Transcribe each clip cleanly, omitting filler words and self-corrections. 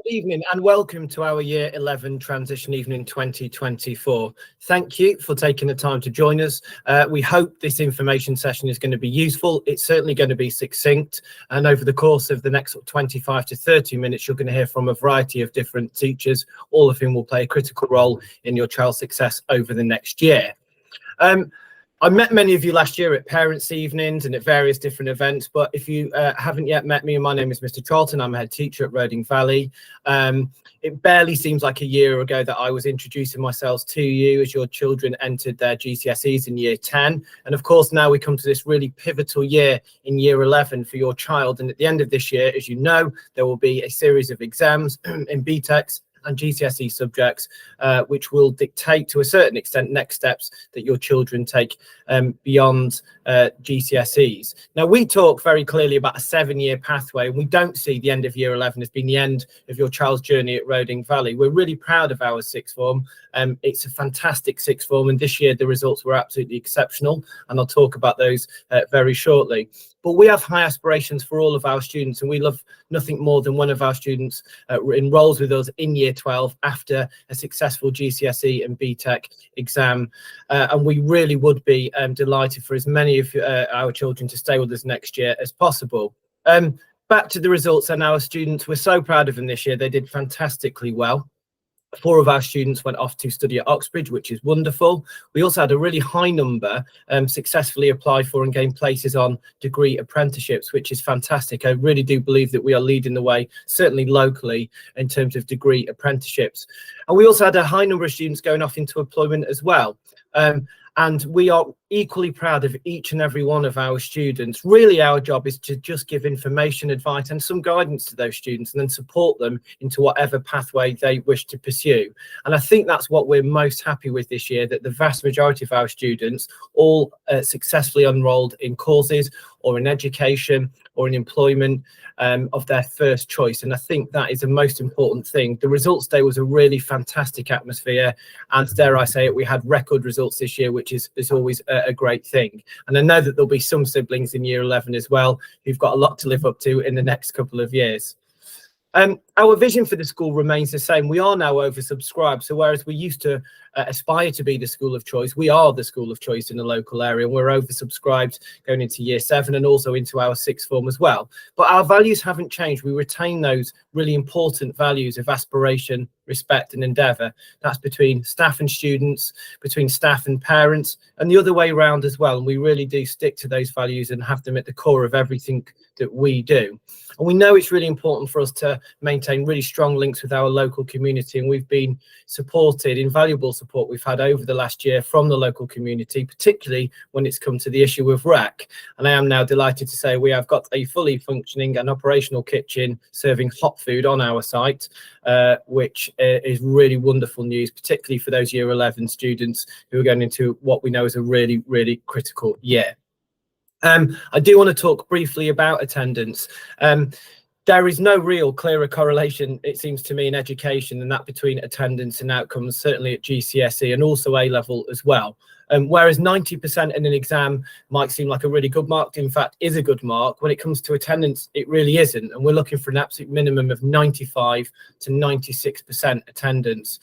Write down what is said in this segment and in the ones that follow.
Good evening and welcome to our Year 11 Transition Evening 2024. Thank you for taking the time to join us. We hope this information session is going to be useful. It's certainly going to be succinct, and over the course of the next 25 to 30 minutes, you're going to hear from a variety of different teachers, all of whom will play a critical role in your child's success over the next year. I met many of you last year at parents' evenings and at various different events, but if you haven't yet met me, my name is Mr. Charlton. I'm a head teacher at Roding Valley. It barely seems like a year ago that I was introducing myself to you as your children entered their GCSEs in year 10. And of course, now we come to this really pivotal year in year 11 for your child. And at the end of this year, as you know, there will be a series of exams in BTECs and GCSE subjects, which will dictate to a certain extent next steps that your children take beyond GCSEs. Now, we talk very clearly about a 7-year pathway, and we don't see the end of year 11 as being the end of your child's journey at Roding Valley. We're really proud of our sixth form. It's a fantastic sixth form, and this year the results were absolutely exceptional, and I'll talk about those very shortly. But we have high aspirations for all of our students, and we love nothing more than one of our students enrolls with us in year 12 after a successful GCSE and BTEC exam. And we really would be delighted for as many of our children to stay with us next year as possible. Back to the results and our students. We're so proud of them this year. They did fantastically well. 4 of our students went off to study at Oxbridge, which is wonderful. We also had a really high number successfully apply for and gain places on degree apprenticeships, which is fantastic. I really do believe that we are leading the way, certainly locally, in terms of degree apprenticeships. And we also had a high number of students going off into employment as well. And we are equally proud of each and every one of our students. Really, our job is to just give information, advice, and some guidance to those students, and then support them into whatever pathway they wish to pursue. And I think that's what we're most happy with this year, that the vast majority of our students all successfully enrolled in courses or in education or in employment of their first choice. And I think that is the most important thing. The results day was a really fantastic atmosphere, and dare I say it, we had record results this year, which is always a great thing. And I know that there'll be some siblings in year 11 as well who've got a lot to live up to in the next couple of years. Our vision for the school remains the same. We are now oversubscribed. So whereas we used to aspire to be the school of choice, we are the school of choice in the local area. We're oversubscribed going into year 7 and also into our sixth form as well. But our values haven't changed. We retain those really important values of aspiration, respect and endeavour. That's between staff and students, between staff and parents, and the other way around as well. And we really do stick to those values and have them at the core of everything that we do. And we know it's really important for us to maintain really strong links with our local community, and we've been supported, invaluable support we've had over the last year from the local community, particularly when it's come to the issue of REC. And I am now delighted to say we have got a fully functioning and operational kitchen serving hot food on our site, which is really wonderful news, particularly for those year 11 students who are going into what we know is a really, really critical year. I do want to talk briefly about attendance. There is no real clearer correlation, it seems to me, in education than that between attendance and outcomes, certainly at GCSE and also A-level as well. Whereas 90% in an exam might seem like a really good mark, in fact is a good mark, when it comes to attendance, it really isn't. And we're looking for an absolute minimum of 95 to 96% attendance.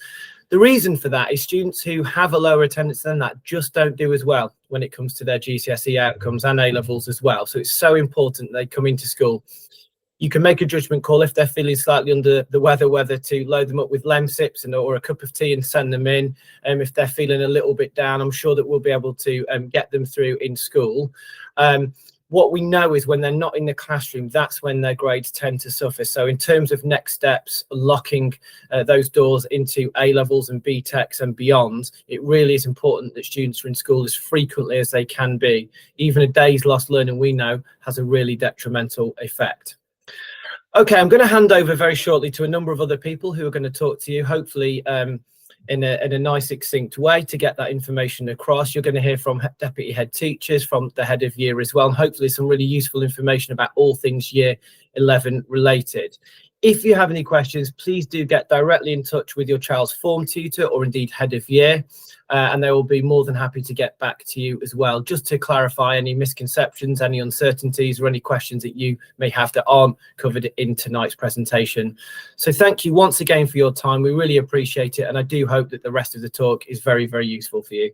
The reason for that is students who have a lower attendance than that just don't do as well when it comes to their GCSE outcomes and A-levels as well. So it's so important they come into school. You can make a judgment call if they're feeling slightly under the weather, whether to load them up with Lemsips or a cup of tea and send them in. If they're feeling a little bit down, I'm sure that we'll be able to get them through in school. What we know is when they're not in the classroom, that's when their grades tend to suffer. So in terms of next steps, locking those doors into A-levels and BTECs and beyond, it really is important that students are in school as frequently as they can be. Even a day's lost learning, we know, has a really detrimental effect. Okay, I'm going to hand over very shortly to a number of other people who are going to talk to you, hopefully in a nice, succinct way to get that information across. You're going to hear from deputy head teachers, from the head of year as well, and hopefully some really useful information about all things year 11 related. If you have any questions, please do get directly in touch with your child's form tutor or indeed head of year, and they will be more than happy to get back to you as well, just to clarify any misconceptions, any uncertainties, or any questions that you may have that aren't covered in tonight's presentation. So thank you once again for your time. We really appreciate it, and I do hope that the rest of the talk is very, very useful for you.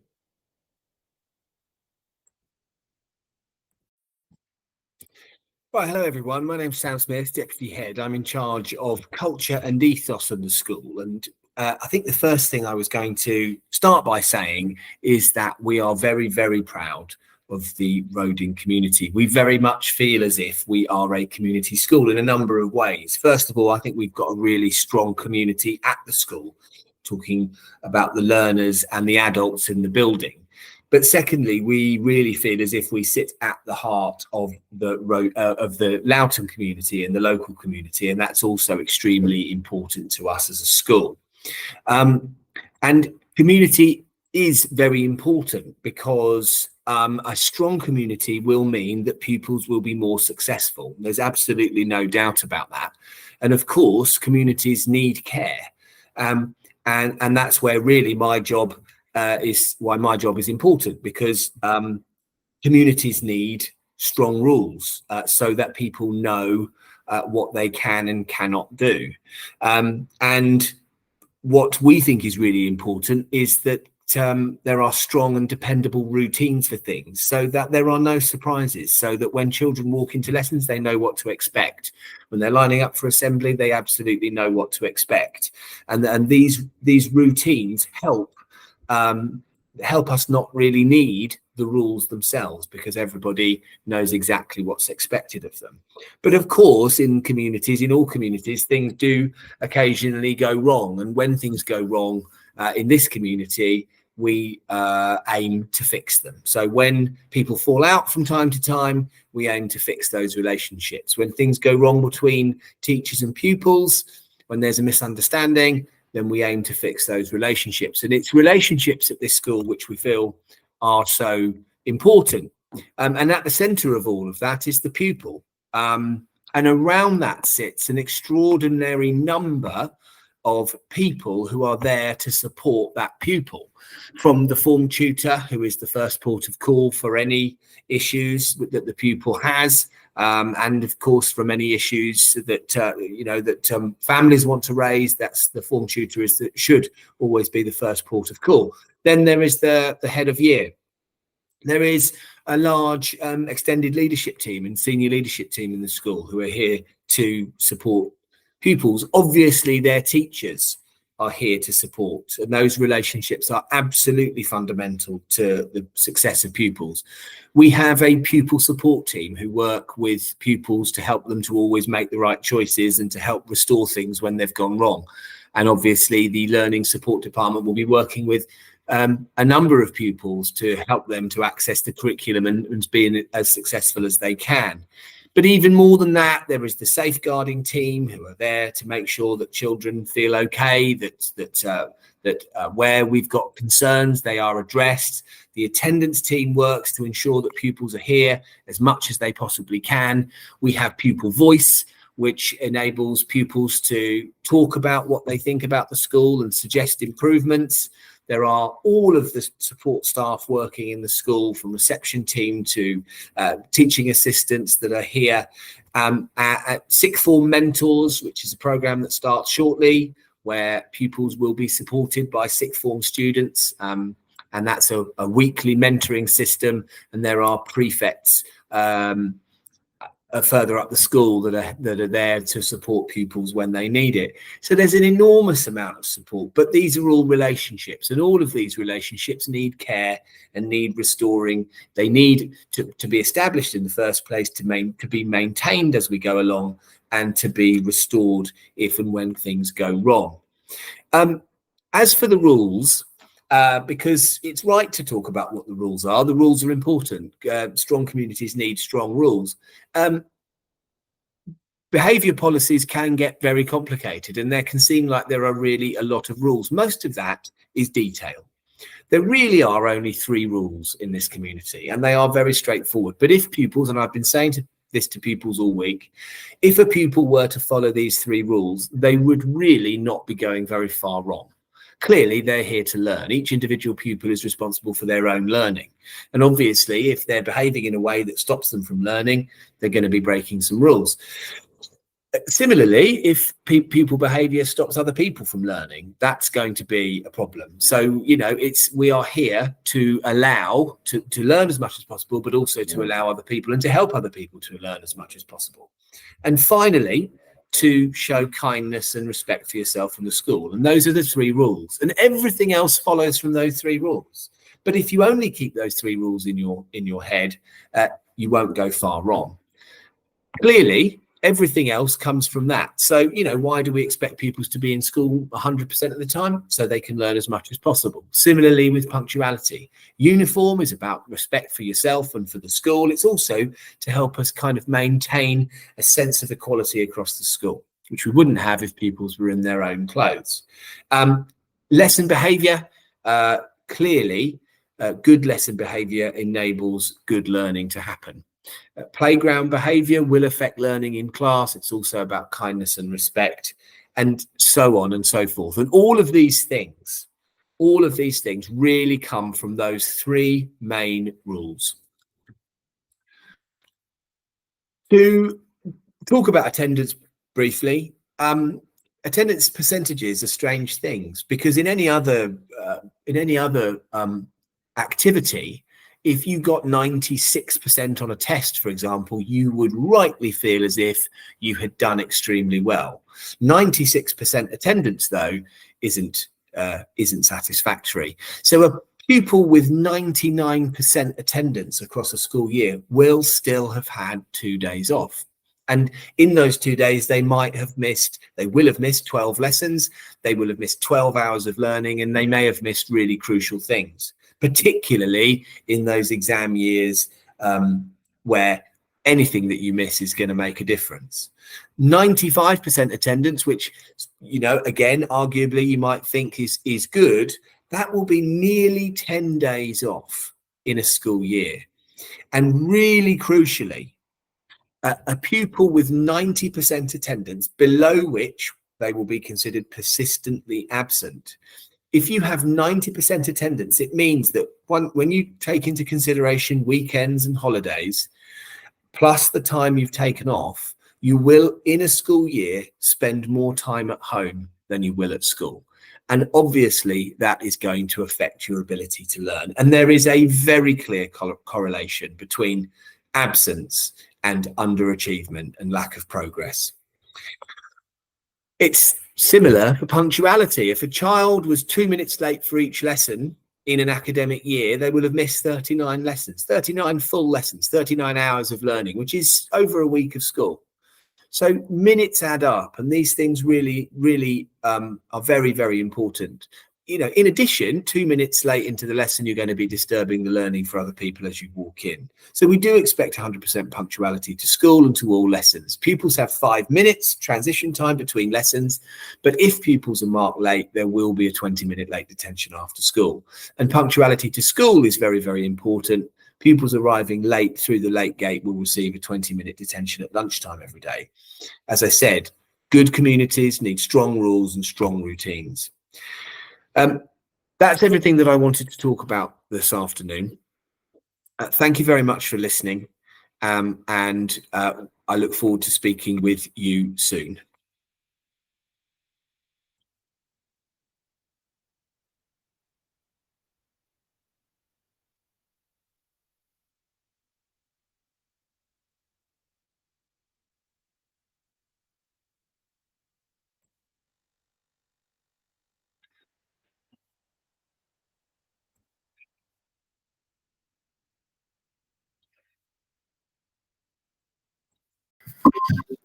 Right, hello everyone. My name's Sam Smith, Deputy Head. I'm in charge of culture and ethos of the school. And I think the first thing I was going to start by saying is that we are very, very proud of the Roding community. We very much feel as if we are a community school in a number of ways. First of all, I think we've got a really strong community at the school, talking about the learners and the adults in the building. But secondly, we really feel as if we sit at the heart of the Loughton community and the local community, and that's also extremely important to us as a school. And community is very important because a strong community will mean that pupils will be more successful. There's absolutely no doubt about that. And of course, communities need care. And that's where really my job is important, because communities need strong rules so that people know what they can and cannot do. And what we think is really important is that there are strong and dependable routines for things, so that there are no surprises, so that when children walk into lessons, they know what to expect. When they're lining up for assembly, they absolutely know what to expect. And these routines help us not really need the rules themselves, because everybody knows exactly what's expected of them. But of course, in all communities, things do occasionally go wrong. And when things go wrong in this community, we aim to fix them. So when people fall out from time to time, we aim to fix those relationships. When things go wrong between teachers and pupils, when there's a misunderstanding, then we aim to fix those relationships. And it's relationships at this school which we feel are so important. And at the centre of all of that is the pupil. And around that sits an extraordinary number of people who are there to support that pupil, from the form tutor, who is the first port of call for any issues that the pupil has, and of course from any issues that families want to raise. That's the form tutor should always be the first port of call. Then there is the head of year. There is a large extended leadership team and senior leadership team in the school who are here to support pupils. Obviously, their teachers are here to support, and those relationships are absolutely fundamental to the success of pupils. We have a pupil support team who work with pupils to help them to always make the right choices and to help restore things when they've gone wrong. And obviously, the learning support department will be working with a number of pupils to help them to access the curriculum and be as successful as they can. But even more than that, there is the safeguarding team who are there to make sure that children feel okay, that where we've got concerns, they are addressed. The attendance team works to ensure that pupils are here as much as they possibly can. We have pupil voice, which enables pupils to talk about what they think about the school and suggest improvements. There are all of the support staff working in the school, from reception team to teaching assistants that are here. At sixth form mentors, which is a program that starts shortly, where pupils will be supported by sixth form students. And that's a weekly mentoring system. And there are prefects further up the school that are there to support pupils when they need it. So there's an enormous amount of support, but these are all relationships, and all of these relationships need care and need restoring. They need to be established in the first place, to be maintained as we go along, and to be restored if and when things go wrong. As for the rules, because it's right to talk about what the rules are. The rules are important. Strong communities need strong rules. Behaviour policies can get very complicated, and there can seem like there are really a lot of rules. Most of that is detail. There really are only 3 rules in this community, and they are very straightforward. But if pupils, and I've been saying this to pupils all week. If a pupil were to follow these 3 rules, they would really not be going very far wrong. Clearly, they're here to learn. Each individual pupil is responsible for their own learning. And obviously, if they're behaving in a way that stops them from learning, they're going to be breaking some rules. Similarly, if pupil behavior stops other people from learning, that's going to be a problem. So, we are here to allow to learn as much as possible, but also to allow other people and to help other people to learn as much as possible. And finally, to show kindness and respect for yourself and the school. And those are the 3 rules. And everything else follows from those 3 rules. But if you only keep those 3 rules in your head, you won't go far wrong. Clearly, everything else comes from that. So, why do we expect pupils to be in school 100% of the time? So they can learn as much as possible. Similarly with punctuality. Uniform is about respect for yourself and for the school. It's also to help us kind of maintain a sense of equality across the school, which we wouldn't have if pupils were in their own clothes. Lesson behaviour, clearly, good lesson behaviour enables good learning to happen. Playground behavior will affect learning in class. It's also about kindness and respect, and so on and so forth. And all of these things really come from those 3 main rules. To talk about attendance briefly, attendance percentages are strange things, because in any other activity, if you got 96% on a test, for example, you would rightly feel as if you had done extremely well. 96% attendance, though, isn't satisfactory. So a pupil with 99% attendance across a school year will still have had 2 days off. And in those 2 days, they will have missed 12 lessons, they will have missed 12 hours of learning, and they may have missed really crucial things, particularly in those exam years where anything that you miss is going to make a difference. 95% attendance, which, again, arguably you might think is good, that will be nearly 10 days off in a school year. And really crucially, a pupil with 90% attendance, below which they will be considered persistently absent. If you have 90% attendance, it means that when you take into consideration weekends and holidays, plus the time you've taken off, you will, in a school year, spend more time at home than you will at school. And obviously, that is going to affect your ability to learn. And there is a very clear correlation between absence and underachievement and lack of progress. It's similar for punctuality. If a child was 2 minutes late for each lesson in an academic year, they will have missed 39 lessons, 39 full lessons, 39 hours of learning, which is over a week of school. So minutes add up, and these things really are very, very important. In addition, 2 minutes late into the lesson, you're going to be disturbing the learning for other people as you walk in. So we do expect 100% punctuality to school and to all lessons. Pupils have 5 minutes transition time between lessons, but if pupils are marked late, there will be a 20-minute late detention after school. And punctuality to school is very, very important. Pupils arriving late through the late gate will receive a 20-minute detention at lunchtime every day. As I said, good communities need strong rules and strong routines. That's everything that I wanted to talk about this afternoon. Thank you very much for listening, and I look forward to speaking with you soon.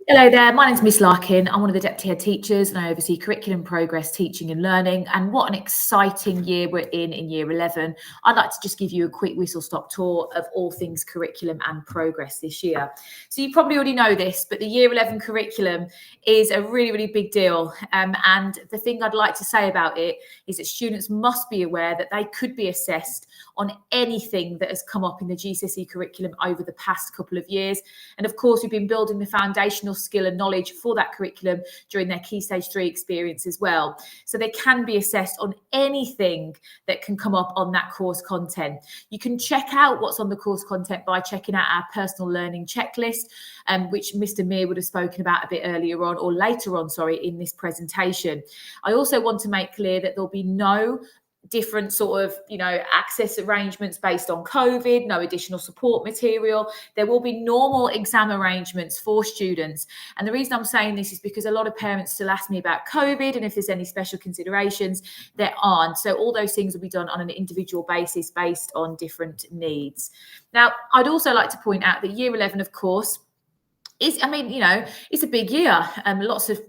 Hello there, my name's Miss Larkin. I'm one of the Deputy Head Teachers and I oversee curriculum progress, teaching and learning. And what an exciting year we're in Year 11. I'd like to just give you a quick whistle-stop tour of all things curriculum and progress this year. So you probably already know this, but the Year 11 curriculum is a really, really big deal. And the thing I'd like to say about it is that students must be aware that they could be assessed on anything that has come up in the GCSE curriculum over the past couple of years. And of course, we've been building the foundational skill and knowledge for that curriculum during their Key Stage 3 experience as well. So they can be assessed on anything that can come up on that course content. You can check out what's on the course content by checking out our personal learning checklist, which Mr. Meir would have spoken about a bit earlier on, or later on, sorry, in this presentation. I also want to make clear that there'll be no different sort of, access arrangements based on COVID, no additional support material. There will be normal exam arrangements for students. And the reason I'm saying this is because a lot of parents still ask me about COVID and if there's any special considerations. There aren't. So all those things will be done on an individual basis based on different needs. Now, I'd also like to point out that Year 11, of course, it's a big year. Lots of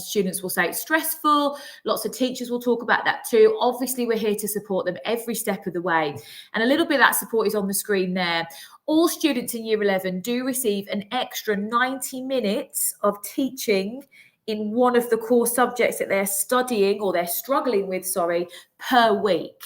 students will say it's stressful. Lots of teachers will talk about that too. Obviously, we're here to support them every step of the way. And a little bit of that support is on the screen there. All students in Year 11 do receive an extra 90 minutes of teaching in one of the core subjects that they're studying or they're struggling with, per week.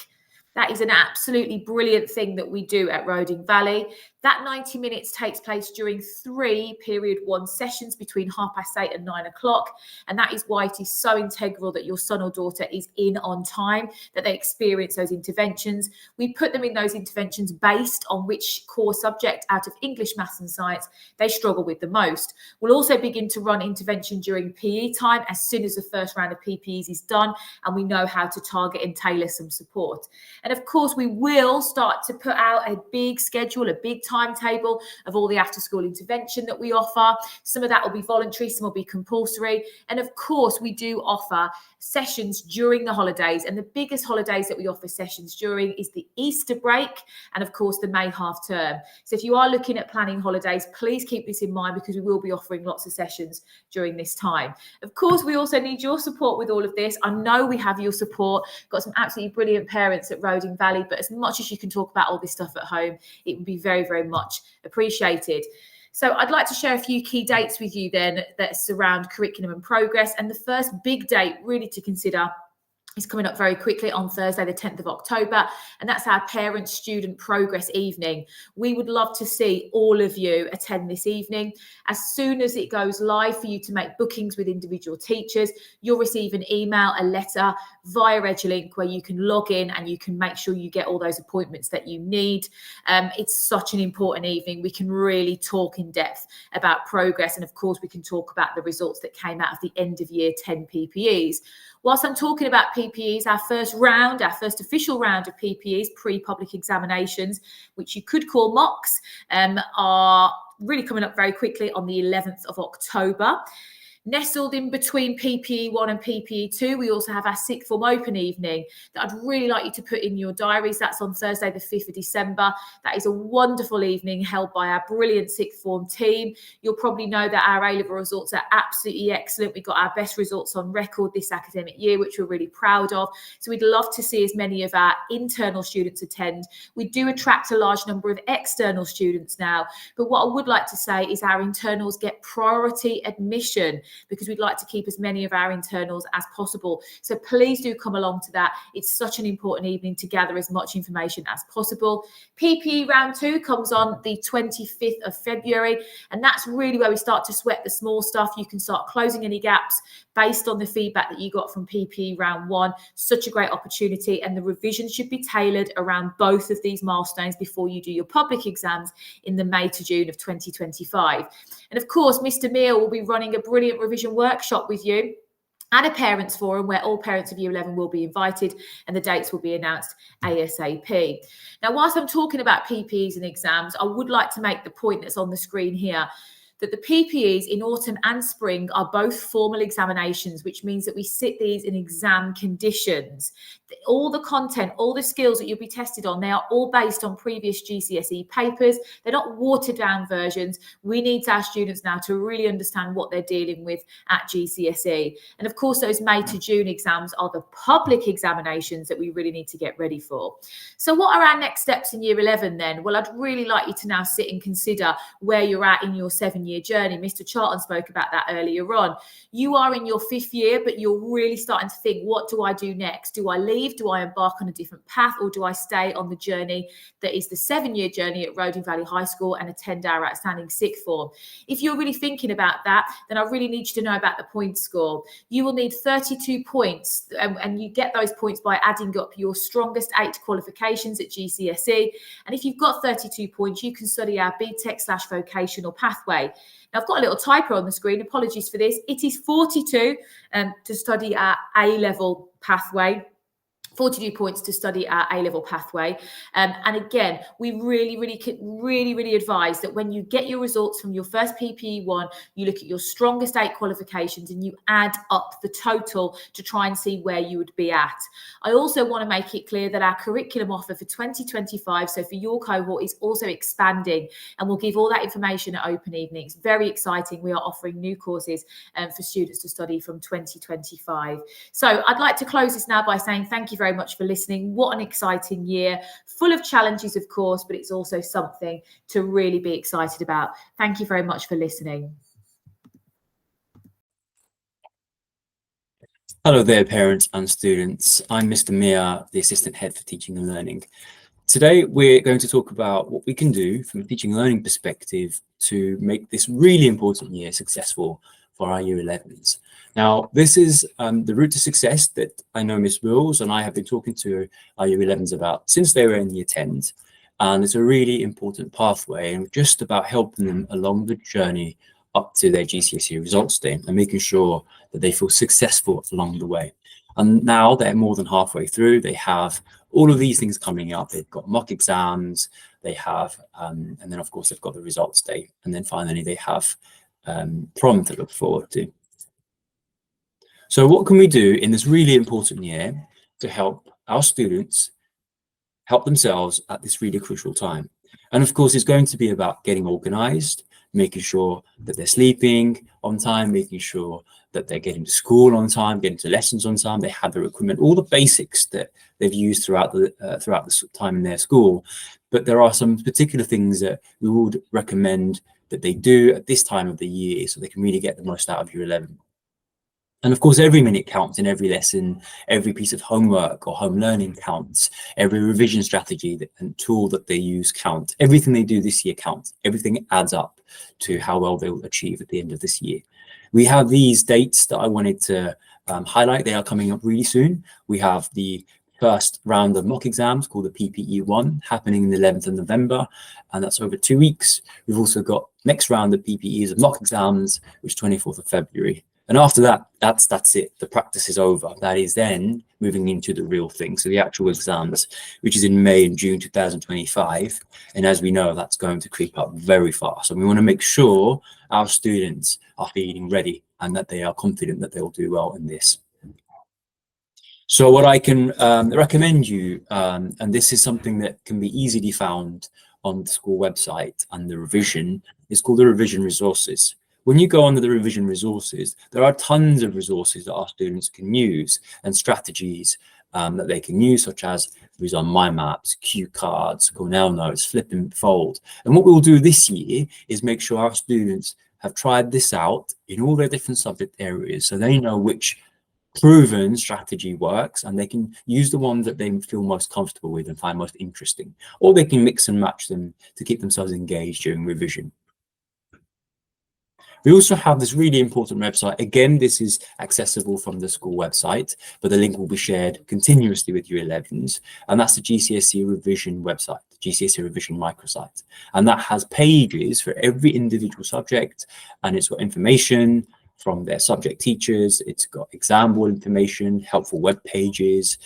That is an absolutely brilliant thing that we do at Roding Valley. That 90 minutes takes place during 3 period 1 sessions between 8:30 and 9 o'clock. And that is why it is so integral that your son or daughter is in on time, that they experience those interventions. We put them in those interventions based on which core subject out of English, maths and science they struggle with the most. We'll also begin to run intervention during PE time as soon as the first round of PPEs is done and we know how to target and tailor some support. And of course, we will start to put out a big schedule, a big timetable of all the after school intervention that we offer. Some of that will be voluntary, some will be compulsory. And of course, we do offer sessions during the holidays. And the biggest holidays that we offer sessions during is the Easter break and of course the May half term. So if you are looking at planning holidays, please keep this in mind because we will be offering lots of sessions during this time. Of course, we also need your support with all of this. I know we have your support. Got some absolutely brilliant parents at Roding Valley, but as much as you can talk about all this stuff at home, it would be very, very much appreciated. So I'd like to share a few key dates with you then that surround curriculum and progress. And the first big date really to consider is coming up very quickly on Thursday, the 10th of October, and that's our parent-student progress evening. We would love to see all of you attend this evening. As soon as it goes live for you to make bookings with individual teachers, you'll receive an email, a letter via EduLink where you can log in and you can make sure you get all those appointments that you need. It's such an important evening. We can really talk in depth about progress, and of course, we can talk about the results that came out of the end of year 10 PPEs. Whilst I'm talking about PPEs, our first official round of PPEs, pre-public examinations, which you could call mocks, are really coming up very quickly on the 11th of October. Nestled in between PPE 1 and PPE 2, we also have our sixth form open evening that I'd really like you to put in your diaries. That's on Thursday, the 5th of December. That is a wonderful evening held by our brilliant sixth form team. You'll probably know that our A-level results are absolutely excellent. We got our best results on record this academic year, which we're really proud of. So we'd love to see as many of our internal students attend. We do attract a large number of external students now, but what I would like to say is our internals get priority admission, because we'd like to keep as many of our internals as possible. So please do come along to that. It's such an important evening to gather as much information as possible. PPE round 2 comes on the 25th of February, and that's really where we start to sweat the small stuff. You can start closing any gaps based on the feedback that you got from PPE round 1. Such a great opportunity, and the revision should be tailored around both of these milestones before you do your public exams in the May to June of 2025. And of course, Mr. Meir will be running a brilliant revision workshop with you and a parents forum where all parents of Year 11 will be invited, and the dates will be announced ASAP. Now, whilst I'm talking about PPEs and exams, I would like to make the point that's on the screen here. that the PPEs in autumn and spring are both formal examinations, which means that we sit these in exam conditions. All the content, all the skills that you'll be tested on, they are all based on previous GCSE papers. They're not watered down versions. We need our students now to really understand what they're dealing with at GCSE. And of course, those May to June exams are the public examinations that we really need to get ready for. So what are our next steps in year 11 then? Well, I'd really like you to now sit and consider where you're at in your 7-year journey. Mr. Charlton spoke about that earlier on. You are in your 5th year, but you're really starting to think, what do I do next? Do I leave? Do I embark on a different path? Or do I stay on the journey that is the 7-year journey at Roding Valley High School and attend our outstanding sixth form? If you're really thinking about that, then I really need you to know about the point score. You will need 32 points, and you get those points by adding up your strongest 8 qualifications at GCSE. And if you've got 32 points, you can study our BTEC/vocational pathway. Now, I've got a little typo on the screen. Apologies for this. It is 42 to study our A-level pathway. 42 points to study our A-level pathway. And again, we really advise that when you get your results from your first PPE1, you look at your strongest 8 qualifications and you add up the total to try and see where you would be at. I also want to make it clear that our curriculum offer for 2025, so for your cohort, is also expanding, and we'll give all that information at open evenings. Very exciting. We are offering new courses for students to study from 2025. So I'd like to close this now by saying thank you very much for listening. What an exciting year, full of challenges, of course, but it's also something to really be excited about. Thank you very much for listening. Hello there, parents and students. I'm Mr. Mia, the Assistant Head for Teaching and Learning. Today, we're going to talk about what we can do from a teaching and learning perspective to make this really important year successful for our Year 11s. Now, this is the route to success that I know Miss Wills and I have been talking to our Year 11s about since they were in Year 10s. And it's a really important pathway and just about helping them along the journey up to their GCSE results day and making sure that they feel successful along the way. And now they're more than halfway through. They have all of these things coming up. They've got mock exams, they have, and then of course they've got the results day. And then finally they have prom to look forward to. So what can we do in this really important year to help our students help themselves at this really crucial time? And of course, it's going to be about getting organized, making sure that they're sleeping on time, making sure that they're getting to school on time, getting to lessons on time, they have their equipment, all the basics that they've used throughout the time in their school. But there are some particular things that we would recommend that they do at this time of the year so they can really get the most out of Year 11. And of course, every minute counts in every lesson, every piece of homework or home learning counts, every revision strategy and tool that they use count. Everything they do this year counts. Everything adds up to how well they'll achieve at the end of this year. We have these dates that I wanted to highlight. They are coming up really soon. We have the first round of mock exams called the PPE1 happening in the 11th of November, and that's over 2 weeks. We've also got next round of PPEs of mock exams, which is 24th of February. And after that, that's it. The practice is over. That is then moving into the real thing. So the actual exams, which is in May and June 2025. And as we know, that's going to creep up very fast. And we want to make sure our students are feeling ready and that they are confident that they'll do well in this. So what I can recommend you, and this is something that can be easily found on the school website and the revision, is called the revision resources. When you go under the revision resources, there are tons of resources that our students can use and strategies that they can use, such as Read on My Maps, cue cards, Cornell notes, flip and fold. And what we'll do this year is make sure our students have tried this out in all their different subject areas, so they know which proven strategy works and they can use the one that they feel most comfortable with and find most interesting, or they can mix and match them to keep themselves engaged during revision. We also have this really important website. Again, this is accessible from the school website, but the link will be shared continuously with Year 11s. And that's the GCSE revision website, the GCSE revision microsite. And that has pages for every individual subject. And it's got information from their subject teachers. It's got exam board information, helpful web pages,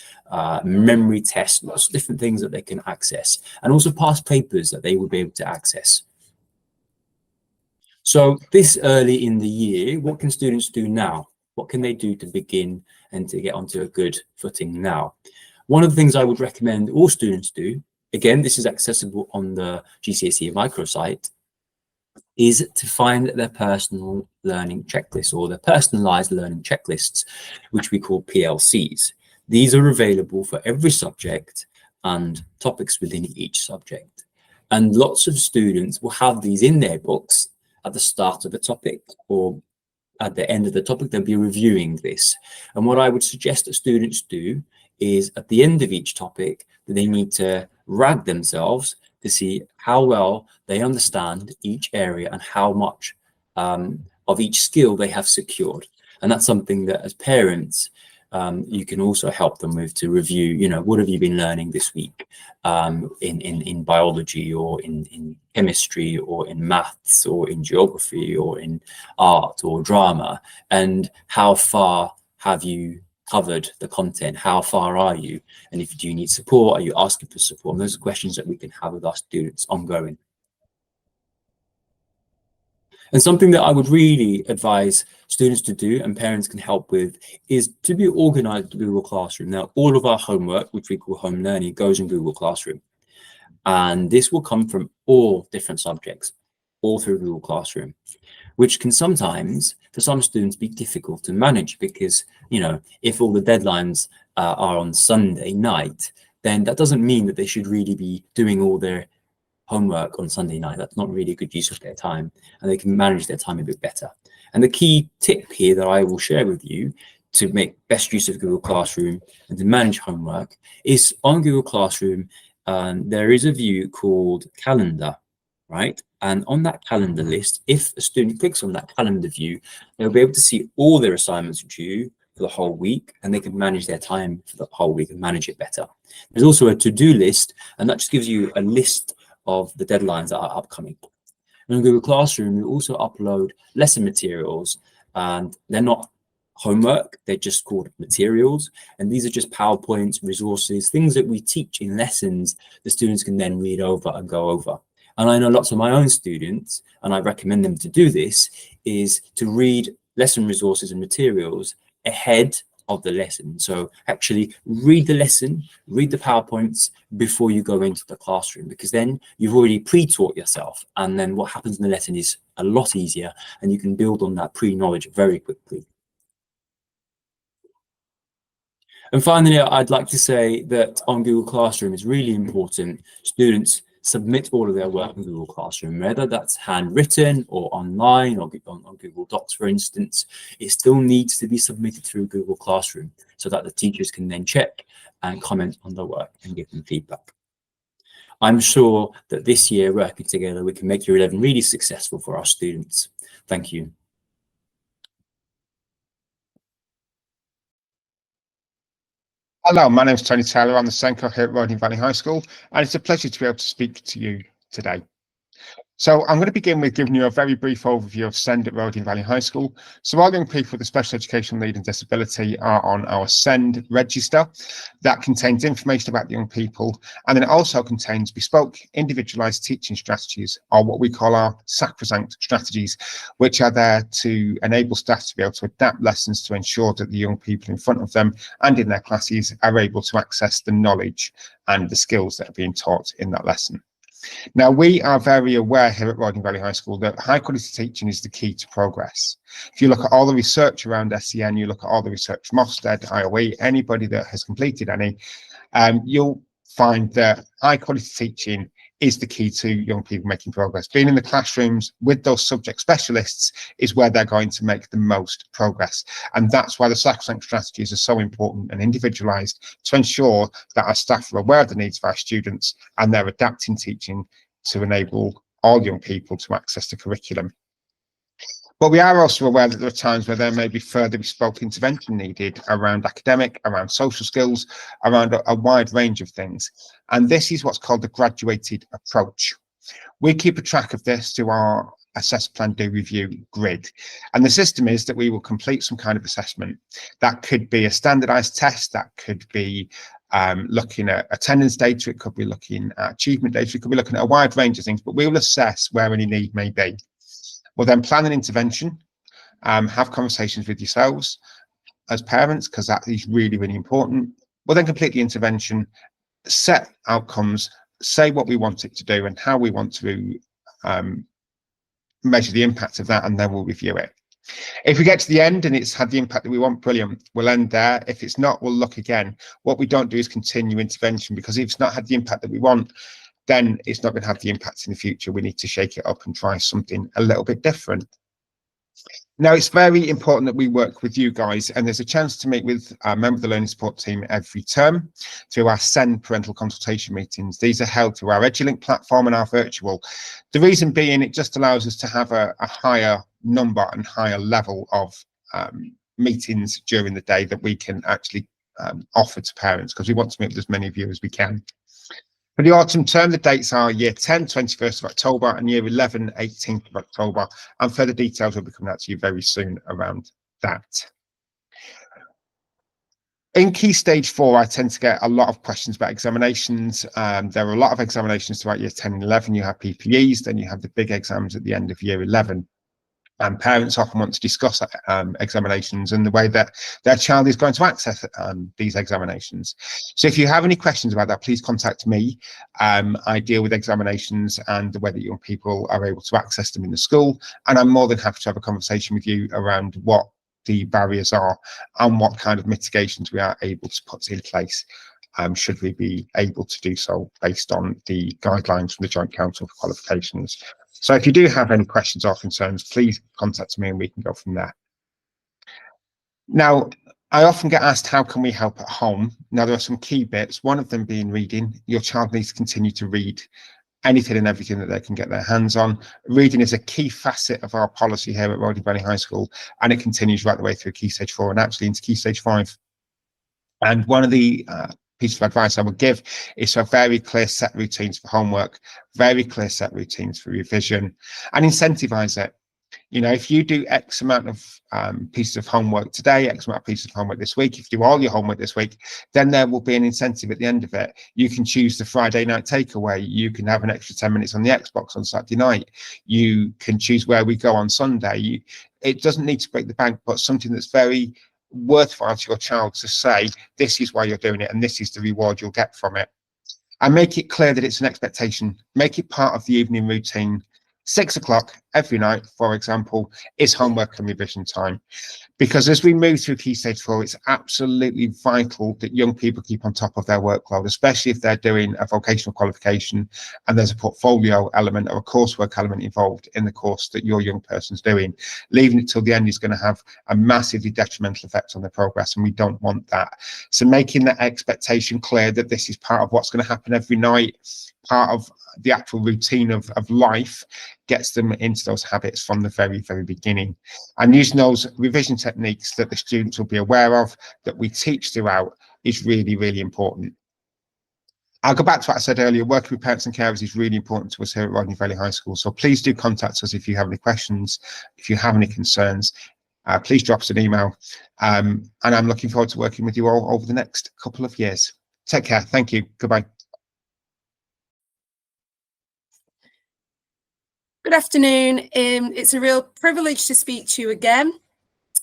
memory tests, lots of different things that they can access. And also past papers that they will be able to access. So this early in the year, what can students do now? What can they do to begin and to get onto a good footing now? One of the things I would recommend all students do, again, this is accessible on the GCSE microsite, is to find their personal learning checklist or their personalized learning checklists, which we call PLCs. These are available for every subject and topics within each subject. And lots of students will have these in their books at the start of the topic or at the end of the topic. They'll be reviewing this. And what I would suggest that students do is at the end of each topic, that they need to rag themselves to see how well they understand each area and how much of each skill they have secured. And that's something that as parents, you can also help them with, to review, you know, what have you been learning this week in biology or in chemistry or in maths or in geography or in art or drama, and how far have you covered the content? How far are you? And if you need support, are you asking for support? And those are questions that we can have with our students ongoing. And something that I would really advise students to do, and parents can help with, is to be organized with Google Classroom. Now, all of our homework, which we call home learning, goes in Google Classroom. And this will come from all different subjects, all through Google Classroom, which can sometimes, for some students, be difficult to manage because, you know, if all the deadlines are on Sunday night, then that doesn't mean that they should really be doing all their homework on Sunday night. That's not really a good use of their time, and they can manage their time a bit better. And the key tip here that I will share with you to make best use of Google Classroom and to manage homework is on Google Classroom, there is a view called Calendar, right? And on that calendar list, if a student clicks on that calendar view, they'll be able to see all their assignments due for the whole week, and they can manage their time for the whole week and manage it better. There's also a to-do list, and that just gives you a list of the deadlines that are upcoming. And on Google Classroom, we also upload lesson materials, and they're not homework, they're just called materials. And these are just PowerPoints, resources, things that we teach in lessons the students can then read over and go over. And I know lots of my own students, and I recommend them to do this, is to read lesson resources and materials ahead of the lesson. So actually read the lesson, read the PowerPoints before you go into the classroom, because then you've already pre-taught yourself. And then what happens in the lesson is a lot easier, and you can build on that pre-knowledge very quickly. And finally, I'd like to say that on Google Classroom, it's really important students submit all of their work in Google Classroom, whether that's handwritten or online or on Google Docs, for instance. It still needs to be submitted through Google Classroom so that the teachers can then check and comment on the work and give them feedback. I'm sure that this year, working together, we can make Year 11 really successful for our students. Thank you. Hello, my name is Tony Taylor. I'm the Senko here at Rodney Valley High School, and it's a pleasure to be able to speak to you today. So I'm going to begin with giving you a very brief overview of SEND at Rodney Valley High School. So all young people with a special educational need and disability are on our SEND register. That contains information about the young people, and then it also contains bespoke individualised teaching strategies, or what we call our sacrosanct strategies, which are there to enable staff to be able to adapt lessons to ensure that the young people in front of them and in their classes are able to access the knowledge and the skills that are being taught in that lesson. Now, we are very aware here at Rodney Valley High School that high quality teaching is the key to progress. If you look at all the research around SEN, you look at all the research from Ofsted, IOE, anybody that has completed any, you'll find that high quality teaching is the key to young people making progress. Being in the classrooms with those subject specialists is where they're going to make the most progress. And that's why the sacrosanct strategies are so important and individualised, to ensure that our staff are aware of the needs of our students and they're adapting teaching to enable all young people to access the curriculum. But we are also aware that there are times where there may be further bespoke intervention needed around academic, around social skills, around a wide range of things. And this is what's called the graduated approach. We keep a track of this through our assess, plan, do, review grid. And the system is that we will complete some kind of assessment. That could be a standardized test, that could be looking at attendance data, it could be looking at achievement data, it could be looking at a wide range of things, but we will assess where any need may be. We'll then plan an intervention, have conversations with yourselves as parents, because that is really, really important. We'll then complete the intervention, set outcomes, say what we want it to do and how we want to measure the impact of that, and then we'll review it. If we get to the end and it's had the impact that we want, brilliant, we'll end there. If it's not, we'll look again. What we don't do is continue intervention, because if it's not had the impact that we want, then it's not going to have the impact in the future. We need to shake it up and try something a little bit different. Now, it's very important that we work with you guys, and there's a chance to meet with a member of the learning support team every term through our SEND parental consultation meetings. These are held through our EduLink platform and our virtual. The reason being, it just allows us to have a higher number and higher level of meetings during the day that we can actually offer to parents, because we want to meet with as many of you as we can. For the autumn term, the dates are Year 10, 21st of October, and Year 11, 18th of October. And further details will be coming out to you very soon around that. In Key Stage 4, I tend to get a lot of questions about examinations. There are a lot of examinations throughout Year 10 and 11. You have PPEs, then you have the big exams at the end of Year 11. And parents often want to discuss examinations and the way that their child is going to access these examinations. So if you have any questions about that, please contact me. I deal with examinations and the way that young people are able to access them in the school. And I'm more than happy to have a conversation with you around what the barriers are and what kind of mitigations we are able to put in place, should we be able to do so based on the guidelines from the Joint Council for Qualifications. So if you do have any questions or concerns, please contact me and we can go from there. Now, I often get asked, how can we help at home? Now, there are some key bits, one of them being reading. Your child needs to continue to read anything and everything that they can get their hands on. Reading is a key facet of our policy here at Roding Valley High School, and it continues right the way through Key Stage 4 and actually into Key Stage 5. And one of the piece of advice I would give is to have very clear set routines for homework, very clear set routines for revision, and incentivize it. You know, if you do X amount of pieces of homework today, X amount of pieces of homework this week, if you do all your homework this week, then there will be an incentive at the end of it. You can choose the Friday night takeaway. You can have an extra 10 minutes on the Xbox on Saturday night. You can choose where we go on Sunday. It doesn't need to break the bank, but something that's very worthwhile to your child to say, this is why you're doing it and this is the reward you'll get from it. And make it clear that it's an expectation. Make it part of the evening routine. 6 o'clock every night, for example, is homework and revision time. Because as we move through Key Stage 4, it's absolutely vital that young people keep on top of their workload, especially if they're doing a vocational qualification and there's a portfolio element or a coursework element involved in the course that your young person's doing. Leaving it till the end is going to have a massively detrimental effect on their progress, and we don't want that. So making that expectation clear that this is part of what's going to happen every night, part of the actual routine of life, gets them into those habits from the very, very beginning. And using those revision techniques that the students will be aware of, that we teach throughout, is really, really important. I'll go back to what I said earlier. Working with parents and carers is really important to us here at Roding Valley High School. So please do contact us if you have any questions, if you have any concerns. Please drop us an email. And I'm looking forward to working with you all over the next couple of years. Take care. Thank you. Goodbye. Good afternoon. It's a real privilege to speak to you again,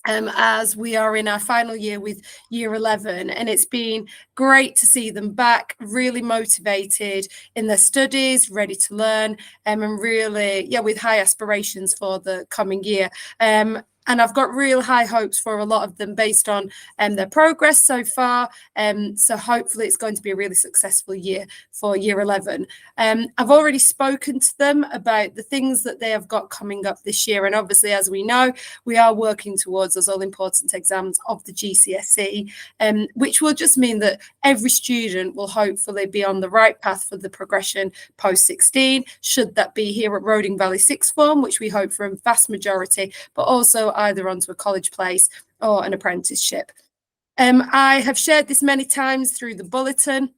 as we are in our final year with Year 11, and it's been great to see them back, really motivated in their studies, ready to learn, and really, with high aspirations for the coming year. And I've got real high hopes for a lot of them based on their progress so far. So hopefully it's going to be a really successful year for Year 11. I've already spoken to them about the things that they have got coming up this year. And obviously, as we know, we are working towards those all-important exams of the GCSE, which will just mean that every student will hopefully be on the right path for the progression post-16, should that be here at Roding Valley Sixth Form, which we hope for a vast majority, but also either onto a college place or an apprenticeship. I have shared this many times through the bulletin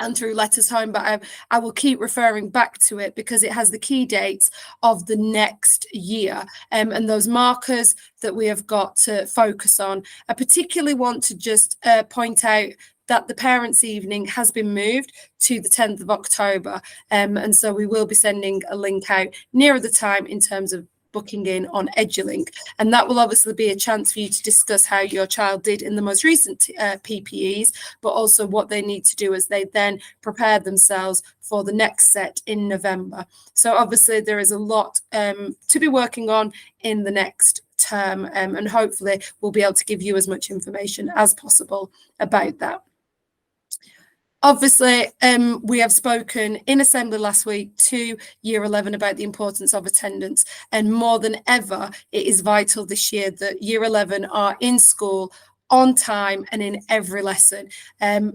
and through letters home, but I will keep referring back to it because it has the key dates of the next year, and those markers that we have got to focus on. I particularly want to just point out that the parents' evening has been moved to the 10th of October. And so we will be sending a link out nearer the time in terms of booking in on EduLink. And that will obviously be a chance for you to discuss how your child did in the most recent PPEs, but also what they need to do as they then prepare themselves for the next set in November. So obviously there is a lot to be working on in the next term, and hopefully we'll be able to give you as much information as possible about that. Obviously, we have spoken in assembly last week to Year 11 about the importance of attendance, and more than ever, it is vital this year that Year 11 are in school on time and in every lesson.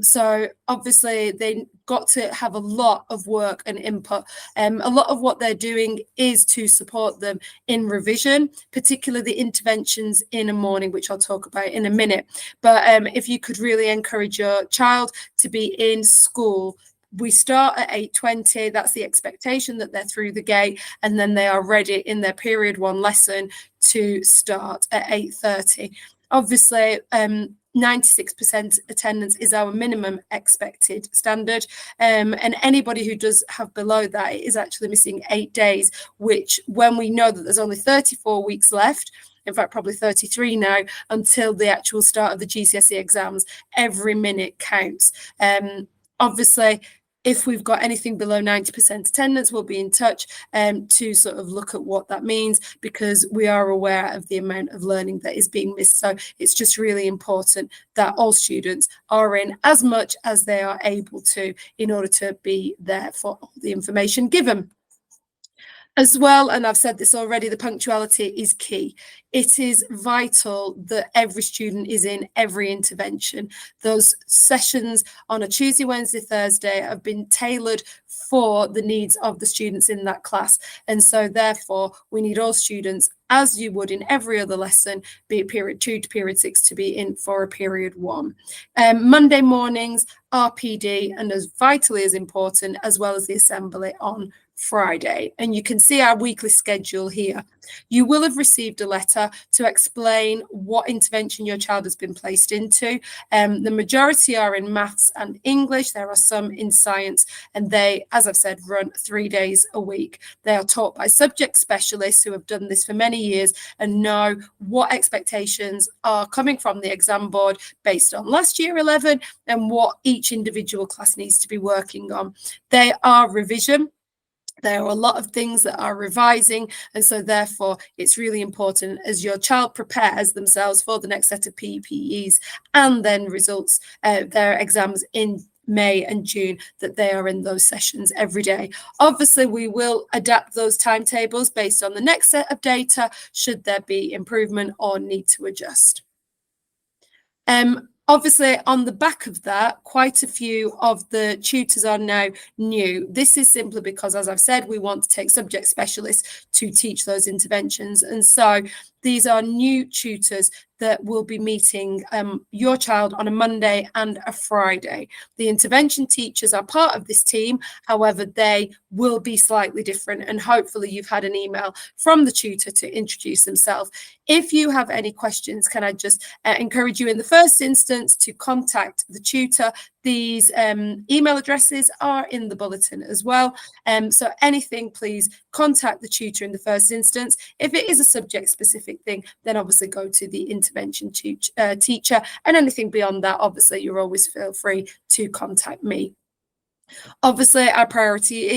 So obviously they got to have a lot of work and input. A lot of what they're doing is to support them in revision, particularly the interventions in a morning, which I'll talk about in a minute. But if you could really encourage your child to be in school, we start at 8:20. That's the expectation, that they're through the gate, and then they are ready in their period 1 lesson to start at 8:30. Obviously, 96% attendance is our minimum expected standard, and anybody who does have below that is actually missing 8 days, which, when we know that there's only 34 weeks left, in fact probably 33 now, until the actual start of the GCSE exams, every minute counts. Obviously, if we've got anything below 90% attendance, we'll be in touch to sort of look at what that means, because we are aware of the amount of learning that is being missed. So it's just really important that all students are in as much as they are able to, in order to be there for all the information given. As well, and I've said this already, the punctuality is key. It is vital that every student is in every intervention. Those sessions on a Tuesday, Wednesday, Thursday have been tailored for the needs of the students in that class. And so therefore, we need all students, as you would in every other lesson, be it period 2 to period 6, to be in for a period 1. Monday mornings, RPD, and as vitally as important, as well as the assembly on Friday. And you can see our weekly schedule here. You will have received a letter to explain what intervention your child has been placed into. The majority are in maths and English. There are some in science, and they, as I've said, run 3 days a week. They are taught by subject specialists who have done this for many years and know what expectations are coming from the exam board based on last year 11 and what each individual class needs to be working on. They are revision. There are a lot of things that are revising, and so therefore it's really important, as your child prepares themselves for the next set of PPEs and then results their exams in May and June, that they are in those sessions every day. Obviously, we will adapt those timetables based on the next set of data, should there be improvement or need to adjust. Obviously, on the back of that, quite a few of the tutors are now new. This is simply because, as I've said, we want to take subject specialists to teach those interventions. And so these are new tutors that will be meeting your child on a Monday and a Friday. The intervention teachers are part of this team. However, they will be slightly different, and hopefully you've had an email from the tutor to introduce themselves. If you have any questions, can I just encourage you in the first instance to contact the tutor. These email addresses are in the bulletin as well. So anything, please contact the tutor in the first instance. If it is a subject specific thing, then obviously go to the intervention teacher, and anything beyond that, obviously you're always feel free to contact me. Obviously, our priority is